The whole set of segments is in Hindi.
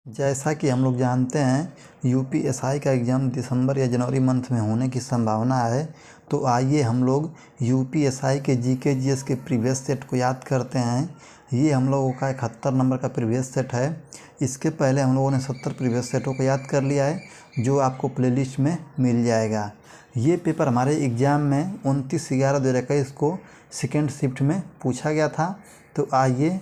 जैसा कि हम लोग जानते हैं यूपीएसआई का एग्ज़ाम दिसंबर या जनवरी मंथ में होने की संभावना है। तो आइए हम लोग यूपीएसआई के जीके जीएस के प्रीवियस सेट को याद करते हैं। ये हम लोगों का 71 नंबर का प्रीवियस सेट है। इसके पहले हम लोगों ने 70 प्रीवियस सेटों को याद कर लिया है, जो आपको प्लेलिस्ट में मिल जाएगा। ये पेपर हमारे एग्ज़ाम में 29/11/2021 को सेकेंड शिफ्ट में पूछा गया था। तो आइए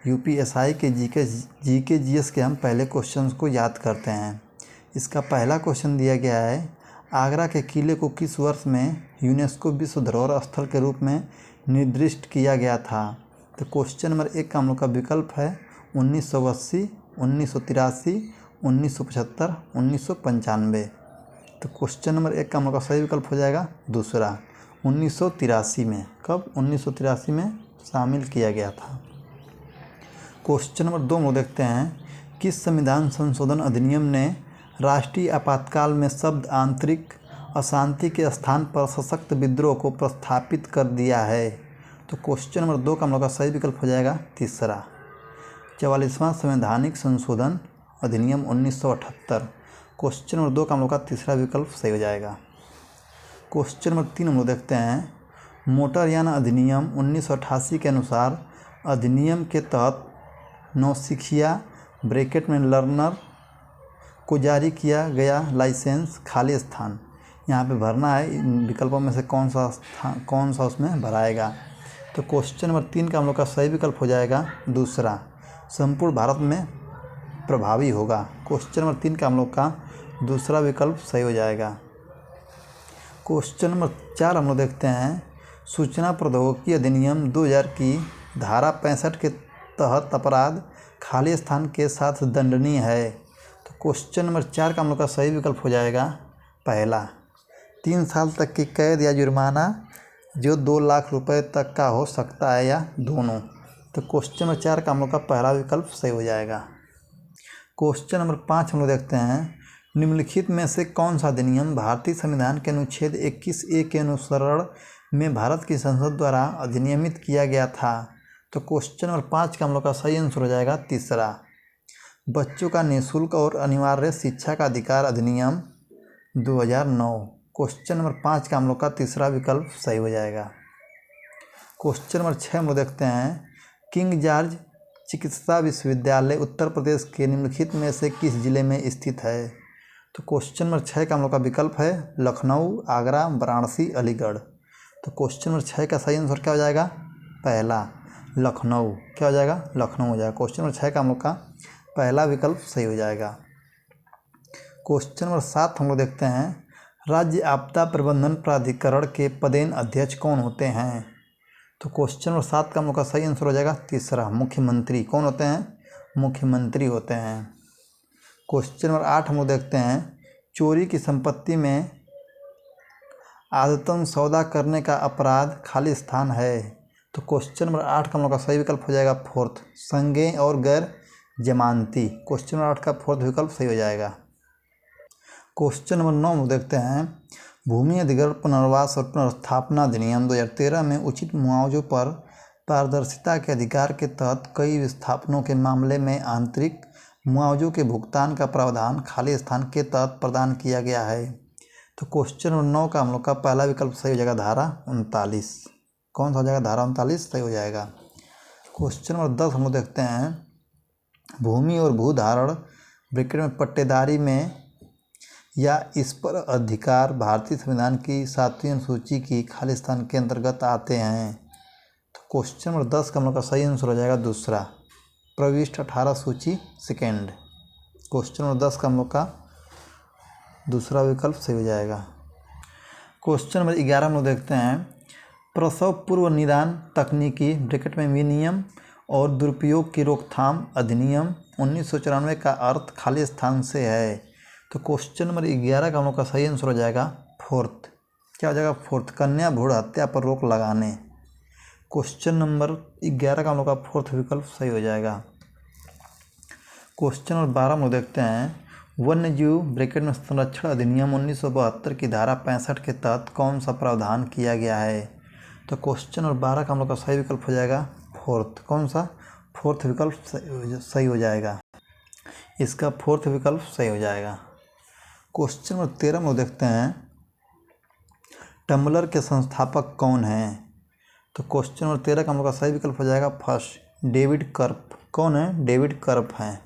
यूपीएसआई के जीके जीएस के हम पहले क्वेश्चंस को याद करते हैं। इसका पहला क्वेश्चन दिया गया है, आगरा के किले को किस वर्ष में यूनेस्को विश्व धरोहर स्थल के रूप में निर्दिष्ट किया गया था। तो क्वेश्चन नंबर 1 का हम लोग का विकल्प है 1980, 1983, 1975, 1995। तो क्वेश्चन नंबर 1 का हम लोग का सही विकल्प हो जाएगा दूसरा, 1983 में। कब? 1983 में शामिल किया गया था। क्वेश्चन नंबर 2 में देखते हैं, किस संविधान संशोधन अधिनियम ने राष्ट्रीय आपातकाल में शब्द आंतरिक अशांति के स्थान पर सशक्त विद्रोह को प्रस्थापित कर दिया है। तो क्वेश्चन नंबर 2 का हम लोग का सही विकल्प हो जाएगा तीसरा, 44वां संवैधानिक संशोधन अधिनियम 1978। क्वेश्चन नंबर 2 का हम लोग का तीसरा विकल्प सही हो जाएगा। क्वेश्चन नंबर 3 हम लोग देखते हैं, मोटरयान अधिनियम 1988 के अनुसार अधिनियम के तहत नौसिखिया ब्रैकेट में लर्नर को जारी किया गया लाइसेंस खाली स्थान। यहाँ पे भरना है, इन विकल्पों में से कौन सा उसमें भराएगा। तो क्वेश्चन नंबर 3 का हम लोग का सही विकल्प हो जाएगा दूसरा, संपूर्ण भारत में प्रभावी होगा। क्वेश्चन नंबर 3 का हम लोग का दूसरा विकल्प सही हो जाएगा। क्वेश्चन नंबर 4 हम लोग देखते हैं, सूचना प्रौद्योगिकी अधिनियम 2000 की धारा 65 के तहत अपराध खाली स्थान के साथ दंडनीय है। तो क्वेश्चन नंबर 4 का हम लोग का सही विकल्प हो जाएगा पहला, 3 साल तक की कैद या जुर्माना जो 2 लाख रुपए तक का हो सकता है, या दोनों। तो क्वेश्चन नंबर 4 का हम लोग का पहला विकल्प सही हो जाएगा। क्वेश्चन नंबर 5 हम लोग देखते हैं, निम्नलिखित में से कौन सा अधिनियम भारतीय संविधान के अनुच्छेद 21A के अनुसरण में भारत की संसद द्वारा अधिनियमित किया गया था। तो क्वेश्चन नंबर 5 का हम लोग का सही आंसर हो जाएगा तीसरा, बच्चों का निःशुल्क और अनिवार्य शिक्षा का अधिकार अधिनियम 2009। क्वेश्चन नंबर 5 का हम लोग का तीसरा विकल्प सही हो जाएगा। क्वेश्चन नंबर 6 हम लोग देखते हैं, किंग जॉर्ज चिकित्सा विश्वविद्यालय उत्तर प्रदेश के निम्नलिखित में से किस जिले में स्थित है। तो क्वेश्चन नंबर 6 का हम लोग का विकल्प है लखनऊ, आगरा, वाराणसी, अलीगढ़। तो क्वेश्चन नंबर 6 का सही आंसर क्या हो जाएगा पहला, लखनऊ। क्या हो जाएगा? लखनऊ हो जाएगा। क्वेश्चन नंबर 6 का हम लोग का पहला विकल्प सही हो जाएगा। क्वेश्चन नंबर 7 हम लोग देखते हैं, राज्य आपदा प्रबंधन प्राधिकरण के पदेन अध्यक्ष कौन होते हैं। तो क्वेश्चन नंबर 7 का हम लोग का सही आंसर हो जाएगा तीसरा, मुख्यमंत्री। कौन होते हैं? मुख्यमंत्री होते हैं। क्वेश्चन नंबर 8 हम लोग देखते हैं, चोरी की संपत्ति में आदतन सौदा करने का अपराध खाली स्थान है। तो क्वेश्चन नंबर 8 का हम लोग का सही विकल्प हो जाएगा फोर्थ, संज्ञेय और गैर जमानती। क्वेश्चन नंबर 8 का फोर्थ विकल्प सही हो जाएगा। क्वेश्चन नंबर 9 हम देखते हैं, भूमि अधिग्रहण पुनर्वास और पुनर्स्थापना अधिनियम 2013 में उचित मुआवजों पर पारदर्शिता के अधिकार के तहत कई विस्थापनों के मामले में आंतरिक मुआवजों के भुगतान का प्रावधान खाली स्थान के तहत प्रदान किया गया है। तो क्वेश्चन नंबर 9 का हम लोग का पहला विकल्प सही हो जाएगा धारा 39। कौन सा हो जाएगा? धारा 39 सही हो जाएगा। क्वेश्चन नंबर 10 हम लोग देखते हैं, भूमि और भूधारण ब्रैकेट में पट्टेदारी में या इस पर अधिकार भारतीय संविधान की 7वीं अनुसूची की खाली स्थान के अंतर्गत आते हैं। तो क्वेश्चन नंबर 10 का हम लोग का सही आंसर हो जाएगा दूसरा, प्रविष्ट 18 सूची सेकेंड। क्वेश्चन नंबर 10 का हम लोग का दूसरा विकल्प सही हो जाएगा। क्वेश्चन नंबर 11 हम लोग देखते हैं, प्रसव पूर्व निदान तकनीकी ब्रैकेट में विनियम और दुरुपयोग की रोकथाम अधिनियम 1994 का अर्थ खाली स्थान से है। तो क्वेश्चन नंबर 11 का हम लोग का सही आंसर हो जाएगा फोर्थ। क्या हो जाएगा? फोर्थ, कन्या भ्रूण हत्या पर रोक लगाने। क्वेश्चन नंबर 11 का हम लोग का फोर्थ विकल्प सही हो जाएगा। क्वेश्चन नंबर 12 हम लोग देखते हैं, वन्य जीव ब्रैकेट में संरक्षण अधिनियम 1972 की धारा 65 के तहत कौन सा प्रावधान किया गया है। तो क्वेश्चन नंबर 12 का हम लोग का सही विकल्प हो जाएगा फोर्थ। कौन सा? फोर्थ विकल्प सही हो जाएगा। इसका फोर्थ विकल्प सही हो जाएगा। क्वेश्चन नंबर 13 हम लोग देखते हैं, टम्बलर के संस्थापक कौन हैं? तो क्वेश्चन नंबर 13 का हम लोग का सही विकल्प हो जाएगा फर्स्ट, डेविड कर्प। कौन है? डेविड कर्प हैं।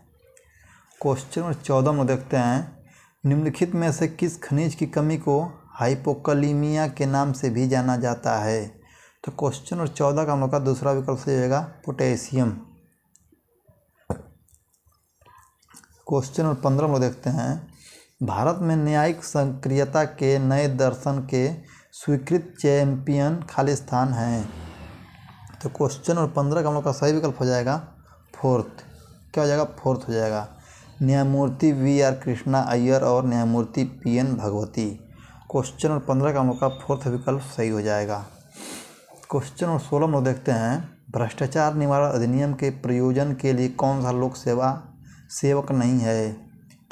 क्वेश्चन नंबर 14 हम लोग देखते हैं, निम्नलिखित में से किस खनिज की कमी को हाइपोकलीमिया के नाम से भी जाना जाता है? तो क्वेश्चन नंबर 14 का हम लोग का दूसरा विकल्प सही होगा पोटेशियम। क्वेश्चन नंबर 15 हम लोग देखते हैं, भारत में न्यायिक सक्रियता के नए दर्शन के स्वीकृत चैंपियन खालिस्तान हैं। तो क्वेश्चन नंबर 15 का हम लोग का सही विकल्प हो जाएगा फोर्थ। क्या हो जाएगा? फोर्थ हो जाएगा। न्यायमूर्ति VR कृष्णा अय्यर और न्यायमूर्ति PN भगवती। क्वेश्चन नंबर 15 का हम लोग का फोर्थ विकल्प सही हो जाएगा। क्वेश्चन नंबर 16 हम लोग देखते हैं, भ्रष्टाचार निवारण अधिनियम के प्रयोजन के लिए कौन सा लोक सेवा सेवक नहीं है?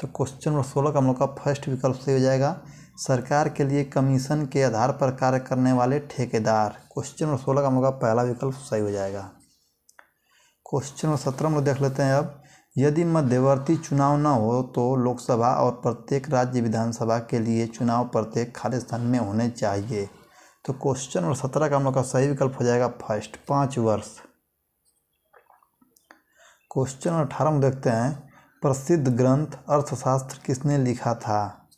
तो क्वेश्चन नंबर 16 का हम लोग का फर्स्ट विकल्प सही हो जाएगा, सरकार के लिए कमीशन के आधार पर कार्य करने वाले ठेकेदार। क्वेश्चन नंबर 16 का हम लोग का पहला विकल्प सही हो जाएगा। क्वेश्चन नंबर 17 हम लोग देख लेते हैं अब, यदि मध्यवर्ती चुनाव न हो तो लोकसभा और प्रत्येक राज्य विधानसभा के लिए चुनाव प्रत्येक खालिस्तान में होने चाहिए। तो क्वेश्चन नंबर 17 का हम लोग का सही विकल्प हो जाएगा फर्स्ट, 5 वर्ष। क्वेश्चन नंबर 18 में देखते हैं, प्रसिद्ध ग्रंथ अर्थशास्त्र किसने लिखा था?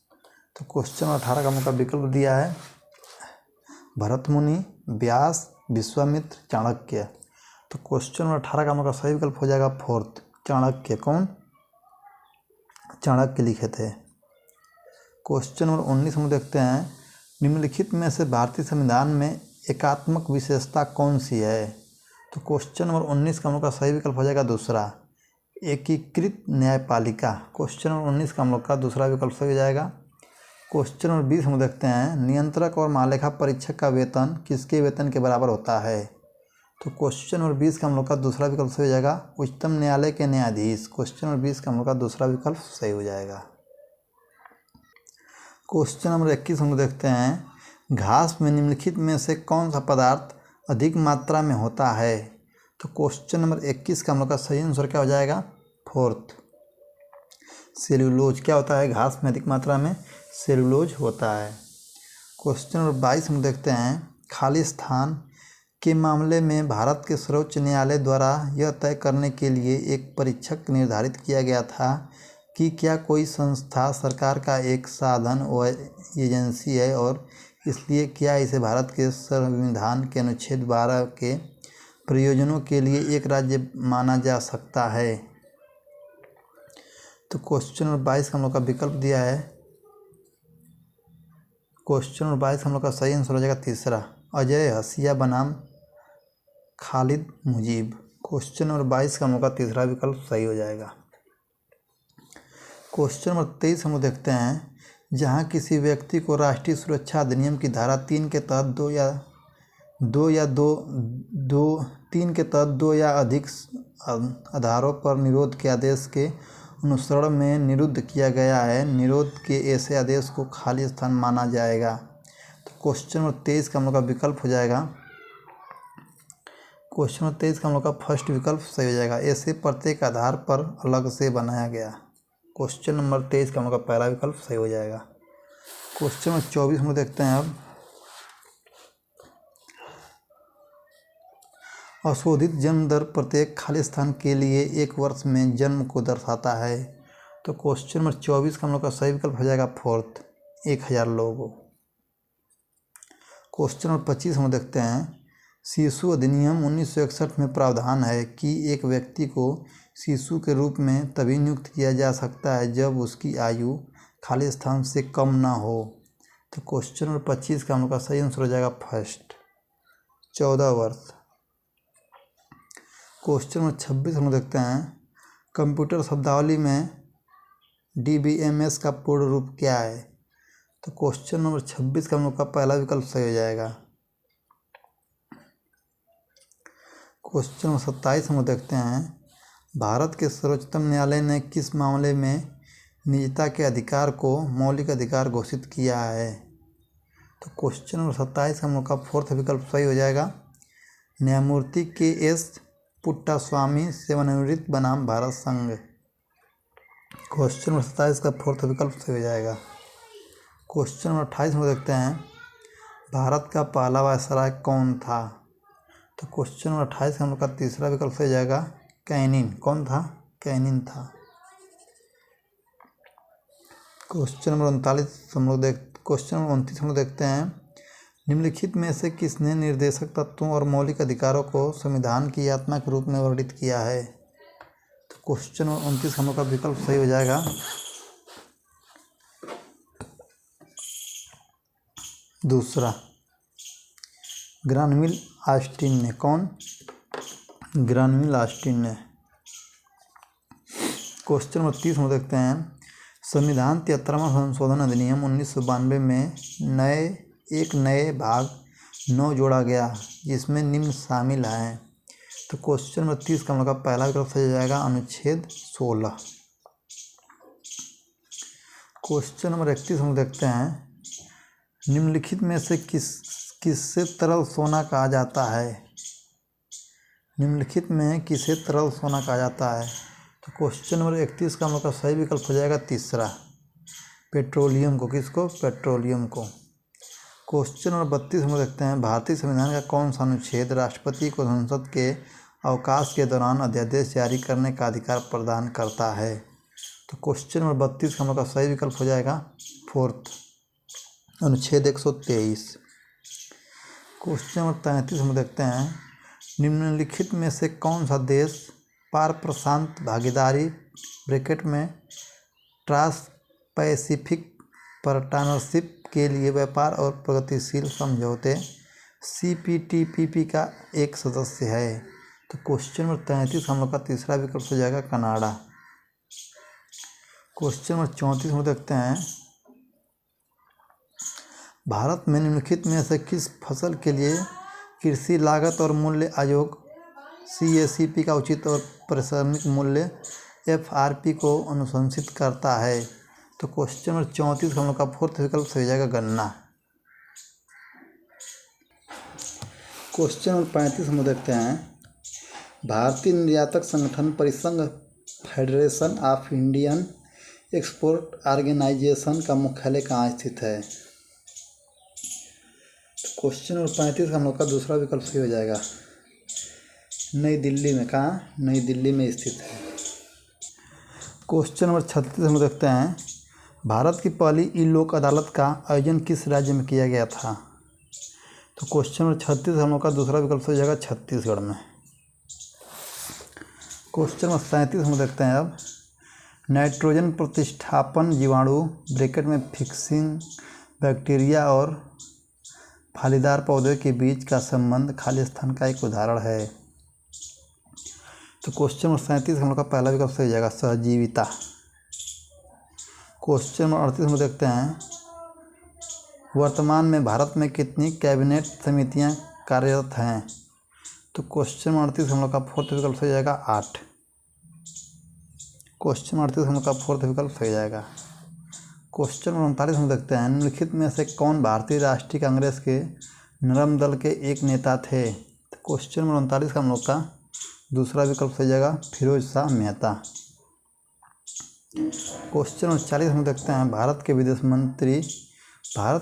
तो क्वेश्चन नंबर 18 का हम लोग का विकल्प दिया है भरत मुनि, व्यास, विश्वामित्र, चाणक्य। तो क्वेश्चन नंबर 18 का हम लोग का सही विकल्प हो जाएगा फोर्थ, चाणक्य। कौन? चाणक्य लिखे थे। क्वेश्चन नंबर 19 हम देखते हैं, निम्नलिखित में से भारतीय संविधान में एकात्मक विशेषता कौन सी है? तो क्वेश्चन नंबर 19 का हम लोग का सही विकल्प हो जाएगा दूसरा, एकीकृत न्यायपालिका। क्वेश्चन नंबर 19 का हम लोग का दूसरा विकल्प सही हो जाएगा। क्वेश्चन नंबर 20 हम देखते हैं, नियंत्रक और महालेखा परीक्षक का वेतन किसके वेतन के बराबर होता है? तो क्वेश्चन नंबर 20 का हम लोग का दूसरा विकल्प सही हो जाएगा, उच्चतम न्यायालय के न्यायाधीश। क्वेश्चन नंबर 20 का हम लोग का दूसरा विकल्प सही हो जाएगा। क्वेश्चन नंबर 21 हम लोग देखते हैं, घास में निम्नलिखित में से कौन सा पदार्थ अधिक मात्रा में होता है? तो क्वेश्चन नंबर 21 का हम लोग का सही आंसर क्या हो जाएगा? Fourth, cellulose. क्या होता है? घास में अधिक मात्रा में सेल्यूलोज होता है। क्वेश्चन नंबर 22 हम देखते हैं, खालिस्तान के मामले में भारत के सर्वोच्च न्यायालय द्वारा यह तय करने के लिए एक परीक्षक निर्धारित किया गया था कि क्या कोई संस्था सरकार का एक साधन व एजेंसी है और इसलिए क्या इसे भारत के संविधान के अनुच्छेद 12 के प्रयोजनों के लिए एक राज्य माना जा सकता है? तो क्वेश्चन नंबर 22 का हम लोग का विकल्प दिया है, क्वेश्चन नंबर 22 हम लोग का सही आंसर हो जाएगा तीसरा, अजय हसिया बनाम खालिद मुजीब। क्वेश्चन नंबर 22 का हम लोग का तीसरा विकल्प सही हो जाएगा। क्वेश्चन नंबर 23 हम लोग देखते हैं, जहां किसी व्यक्ति को राष्ट्रीय सुरक्षा अधिनियम की धारा 3 के तहत दो या अधिक आधारों पर निरोध के आदेश के अनुसरण में निरुद्ध किया गया है, निरोध के ऐसे आदेश को खालिस्तान माना जाएगा। तो क्वेश्चन नंबर 23 का हम लोग का विकल्प हो जाएगा, क्वेश्चन नंबर 23 का हम लोग का फर्स्ट विकल्प सही हो जाएगा, ऐसे प्रत्येक आधार पर अलग से बनाया गया। क्वेश्चन नंबर 23 का हम लोग का पहला विकल्प सही हो जाएगा। क्वेश्चन नंबर 24 हम लोग देखते हैं अब, अशोधित जन्म दर प्रत्येक खालिस्तान के लिए एक वर्ष में जन्म को दर्शाता है। तो क्वेश्चन नंबर 24 का हम लोग का सही विकल्प हो जाएगा फोर्थ, 1000 लोगों। क्वेश्चन नंबर 25 हम देखते हैं, शिशु अधिनियम 1961 में प्रावधान है कि एक व्यक्ति को शिशु के रूप में तभी नियुक्त किया जा सकता है जब उसकी आयु खालिस्तान से कम ना हो। तो क्वेश्चन नंबर 25 का हम लोग का सही आंसर हो जाएगा फर्स्ट, 14 वर्ष। क्वेश्चन नंबर 26 हम देखते हैं, कंप्यूटर शब्दावली में DBMS का पूर्ण रूप क्या है? तो क्वेश्चन नंबर 26 का हम लोग का पहला विकल्प सही हो जाएगा। क्वेश्चन नंबर 27 हम देखते हैं, भारत के सर्वोच्चतम न्यायालय ने किस मामले में निजता के अधिकार को मौलिक अधिकार घोषित किया है? तो क्वेश्चन नंबर 27 का हम लोग का फोर्थ विकल्प सही हो जाएगा, न्यायमूर्ति KS पुट्टास्वामी सेवानिवृत्त बनाम भारत संघ। क्वेश्चन नंबर 27 का फोर्थ विकल्प सही हो जाएगा। क्वेश्चन नंबर 28 में देखते हैं भारत का पहला वायसराय कौन था। तो क्वेश्चन नंबर 28 हम लोग का तीसरा विकल्प सही हो जाएगा कैनिन। कौन था? कैनिन था। क्वेश्चन नंबर 29 हम लोग देखते हैं निम्नलिखित में से किसने निर्देशक तत्वों और मौलिक अधिकारों को संविधान की आत्मा के रूप में वर्णित किया है। तो क्वेश्चन नंबर 29 हम लोग का विकल्प सही हो जाएगा दूसरा, ग्रानविल ऑस्टिन ने। कौन? ग्रानविल ऑस्टिन ने। क्वेश्चन नंबर 30 हम देखते हैं संविधान 73वां संशोधन अधिनियम 1992 में एक नए भाग 9 जोड़ा गया जिसमें निम्न शामिल हैं। तो क्वेश्चन नंबर 30 का हम लोग का पहला विकल्प सही हो जाएगा अनुच्छेद 16। क्वेश्चन नंबर 31 हम देखते हैं निम्नलिखित में से किससे तरल सोना कहा जाता है। निम्नलिखित में किसे तरल सोना कहा जाता है। तो क्वेश्चन नंबर 31 का हम लोग का सही विकल्प हो जाएगा तीसरा, पेट्रोलियम को। किसको? पेट्रोलियम को। क्वेश्चन नंबर 32 हम देखते हैं भारतीय संविधान का कौन सा अनुच्छेद राष्ट्रपति को संसद के अवकाश के दौरान अध्यादेश जारी करने का अधिकार प्रदान करता है। तो क्वेश्चन नंबर 32 का हम लोग का सही विकल्प हो जाएगा फोर्थ, अनुच्छेद 123। क्वेश्चन नंबर 33 हम देखते हैं निम्नलिखित में से कौन सा देश पार प्रशांत भागीदारी ब्रैकेट में ट्रांस पैसिफिक पार्टनरशिप के लिए व्यापार और प्रगतिशील समझौते CPTPP का एक सदस्य है। तो क्वेश्चन नंबर 33 हम लोग का तीसरा विकल्प हो जाएगा कनाडा। क्वेश्चन नंबर 34 हम देखते हैं भारत में निम्नलिखित में से किस फसल के लिए कृषि लागत और मूल्य आयोग CACP का उचित और पारिश्रमिक मूल्य FRP को अनुशंसित करता है। तो क्वेश्चन नंबर 34 हम लोग का फोर्थ विकल्प सही हो जाएगा गन्ना। क्वेश्चन नंबर 35 हम देखते हैं भारतीय निर्यातक संगठन परिसंघ federation of Indian export organisation का मुख्यालय कहाँ स्थित है। क्वेश्चन नंबर 35 हम लोग का दूसरा विकल्प सही हो जाएगा नई दिल्ली में। कहाँ? नई दिल्ली में स्थित है। क्वेश्चन नंबर 36 हम देखते हैं भारत की पहली ई लोक अदालत का आयोजन किस राज्य में किया गया था। तो क्वेश्चन नंबर 36 हम लोग का दूसरा विकल्प हो जाएगा छत्तीसगढ़ में। क्वेश्चन नंबर 37 हम देखते हैं अब नाइट्रोजन प्रतिस्थापन जीवाणु ब्रैकेट में फिक्सिंग बैक्टीरिया और फलीदार पौधे के बीच का संबंध खाली स्थान का एक उदाहरण है। तो क्वेश्चन नंबर 37 हम लोग का पहला विकल्प सही हो जाएगा सहजीविता। क्वेश्चन नंबर 38 में देखते हैं वर्तमान में भारत में कितनी कैबिनेट समितियां कार्यरत हैं। तो क्वेश्चन नंबर 38 हम लोग का फोर्थ विकल्प सही हो जाएगा 8। क्वेश्चन नंबर 38 हम लोग का फोर्थ विकल्प सही हो जाएगा। क्वेश्चन नंबर 39 हम देखते हैं निम्नलिखित में से कौन भारतीय राष्ट्रीय कांग्रेस के नरम दल के एक नेता थे। तो क्वेश्चन नंबर 39 का हम लोग का दूसरा विकल्प सही जाएगा फिरोज शाह मेहता। क्वेश्चन नंबर 40 हम देखते हैं भारत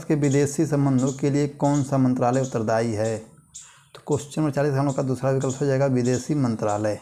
के विदेशी संबंधों के लिए कौन सा मंत्रालय उत्तरदायी है। तो क्वेश्चन नंबर 40 हम लोग का दूसरा विकल्प हो जाएगा विदेशी मंत्रालय।